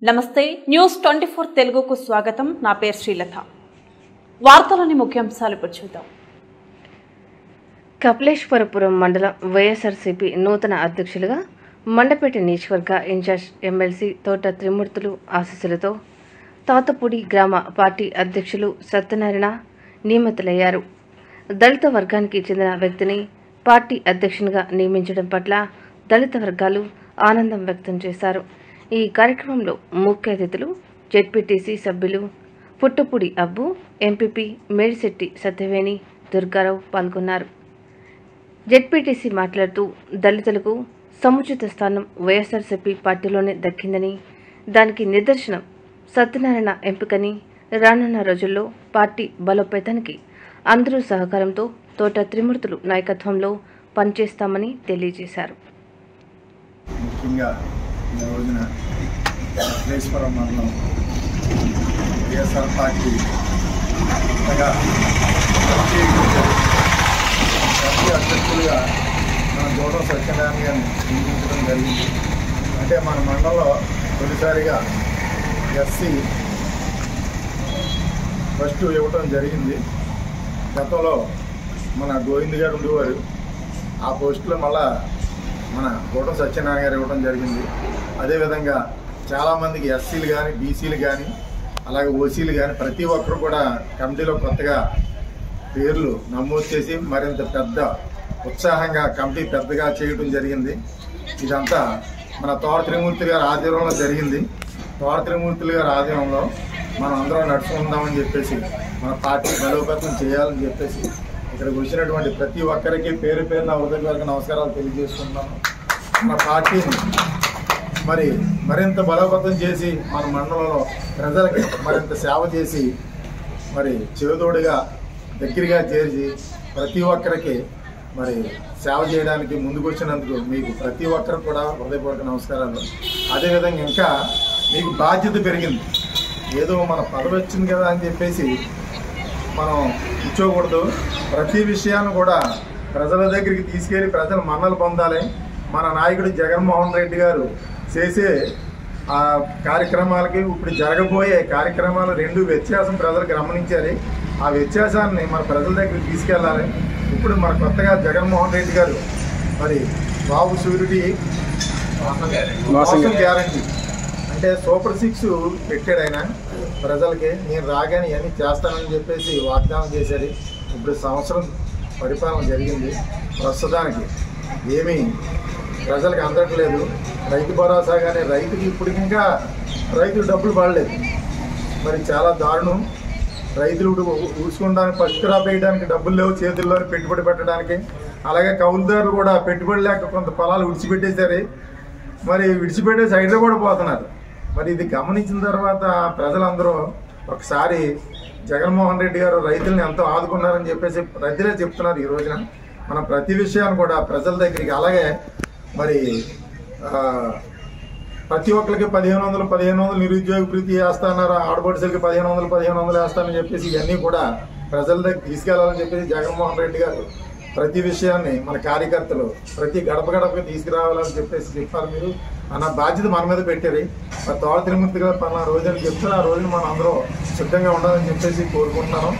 నమస్తే న్యూస్ 24 తెలుగుకు స్వాగతం. నా పేరు శ్రీలత. వార్తలోని ముఖ్యాంశాలు ఇప్పుడు చూద్దాం. కపిలేశ్వరపురం మండలం వైఎస్ఆర్సీపీ నూతన అధ్యక్షులుగా మండపేట నియోజకవర్గ ఇన్ఛార్జ్ ఎమ్మెల్సీ తోట త్రిమూర్తులు ఆశీస్సులతో తాతపూడి గ్రామ పార్టీ అధ్యక్షులు సత్యనారాయణ నియమితులయ్యారు. దళిత వర్గానికి చెందిన వ్యక్తిని పార్టీ అధ్యక్షునిగా నియమించడం పట్ల దళిత వర్గాలు ఆనందం వ్యక్తం చేశారు. ఈ కార్యక్రమంలో ముఖ్య అతిథులు జెడ్పీటీసీ సభ్యులు పుట్టపూడి అబ్బు, ఎంపీపీ మేడిశెట్టి సత్యవేణి, దుర్గారావు పాల్గొన్నారు. జెడ్పీటీసీ మాట్లాడుతూ దళితులకు సముచిత స్థానం వైఎస్ఆర్సీపీ పార్టీలోనే దక్కిందని, దానికి నిదర్శనం సత్యనారాయణ ఎంపికని, రానున్న రోజుల్లో పార్టీ బలోపేతానికి అందరూ సహకారంతో తోట త్రిమూర్తులు నాయకత్వంలో పనిచేస్తామని తెలియజేశారు. ఈ రోజున కపిలేశ్వరం మండలం వైఎస్ఆర్ పార్టీ కొత్తగా పార్టీ అధ్యక్షులుగా మన జోడం సత్యనారాయణ గారిని నియమించడం జరిగింది. అంటే మన మండలంలో తొలిసారిగా ఎస్సీ ఫస్ట్ ఇవ్వటం జరిగింది. గతంలో మన గోవింద్ గారు ఉండేవారు. ఆ పోస్టులో మళ్ళా మన జోడం సత్యనారాయణ గారు ఇవ్వడం జరిగింది. అదేవిధంగా చాలామందికి ఎస్సీలు కానీ, బీసీలు కానీ, అలాగే ఓసీలు కానీ ప్రతి ఒక్కరు కూడా కమిటీలో కొత్తగా పేర్లు నమోదు చేసి మరింత పెద్ద ఉత్సాహంగా కమిటీ పెద్దగా చేయడం జరిగింది. ఇదంతా మన తోట త్రిమూర్తి గారి ఆధ్వర్యంలో జరిగింది. తోట త్రిమూర్తులు గారి ఆధ్వర్యంలో మనం అందరం నడుచుకుందామని చెప్పేసి, మన పార్టీ బలోపేతం చేయాలని చెప్పేసి ఇక్కడికి వచ్చినటువంటి ప్రతి ఒక్కరికి పేరు పేరున హృదయపూర్వక నమస్కారాలు తెలియజేసుకుంటున్నాను. మన పార్టీని మరింత బలోపేతం చేసి మన మండలంలో ప్రజలకి మరింత సేవ చేసి చేదోడుగా దగ్గరగా చేర్చి ప్రతి ఒక్కరికి సేవ చేయడానికి ముందుకు వచ్చినందుకు మీకు ప్రతి ఒక్కరికి కూడా హృదయపూర్వక నమస్కారాలు. అదేవిధంగా ఇంకా మీకు బాధ్యత పెరిగింది. ఏదో మన పదవి వచ్చింది కదా అని చెప్పేసి మనం కూర్చోకూడదు. ప్రతి విషయాన్ని కూడా ప్రజల దగ్గరికి తీసుకెళ్ళి ప్రజలు మన్నలు పొందాలి. మన నాయకుడు జగన్మోహన్ రెడ్డి గారు చేసే ఆ కార్యక్రమాలకి ఇప్పుడు జరగబోయే కార్యక్రమాలు రెండు వ్యత్యాసం ప్రజలు గమనించాలి. ఆ వ్యత్యాసాన్ని మన ప్రజల దగ్గరికి తీసుకెళ్ళాలి. ఇప్పుడు మన కొత్తగా జగన్మోహన్ రెడ్డి గారు బాబు షూరిటీ గ్యారంటీ అంటే సూపర్ 6 పెట్టాడు. ఆయన ప్రజలకి నేను రాగానే ఇవన్నీ చేస్తానని చెప్పేసి వాగ్దానం చేశారు. ఇప్పుడు సంవత్సరం పరిపాలన జరిగింది. ప్రస్తుతానికి ఏమీ ప్రజలకు అందట్లేదు. రైతు భరోసా కానీ రైతుకి ఇప్పటికి ఇంకా రైతులు డబ్బులు పడలేదు. చాలా దారుణం. రైతులు ఊడ్చుకోవడానికి ఫస్ట్ క్రాప్ వేయడానికి డబ్బులు లేవు చేతుల్లో పెట్టుబడి పెట్టడానికి. అలాగే కౌలుదారులు కూడా పెట్టుబడి లేక కొంత పొలాలు విడిచిపెట్టేశారు. విడిచిపెట్టేసి హైదరాబాద్ పోతున్నారు. ఇది గమనించిన తర్వాత ప్రజలందరూ ఒకసారి జగన్మోహన్ రెడ్డి గారు రైతుల్ని ఎంతో ఆదుకున్నారని చెప్పేసి రైతులే చెప్తున్నారు. ఈ రోజున మనం ప్రతి విషయాన్ని కూడా ప్రజల దగ్గరికి, అలాగే ప్రతి ఒక్కరికి 1500 నిరుద్యోగ ప్రీతి వేస్తున్నారు. ఆడపడుచులకి 1500 వేస్తానని చెప్పేసి ఇవన్నీ కూడా ప్రజల దగ్గర తీసుకెళ్లాలని చెప్పేసి జగన్మోహన్ రెడ్డి గారు ప్రతి విషయాన్ని మన కార్యకర్తలు ప్రతి గడప గడపకి తీసుకురావాలని చెప్పేసి చెప్పారు. మీరు అన్న బాధ్యత మన మీద పెట్టారు. తోట త్రిమూర్తి గారు పలానా రోజుని చెప్తారు. ఆ రోజున మనం అందరూ సిద్ధంగా ఉండాలని చెప్పేసి కోరుకుంటున్నాను.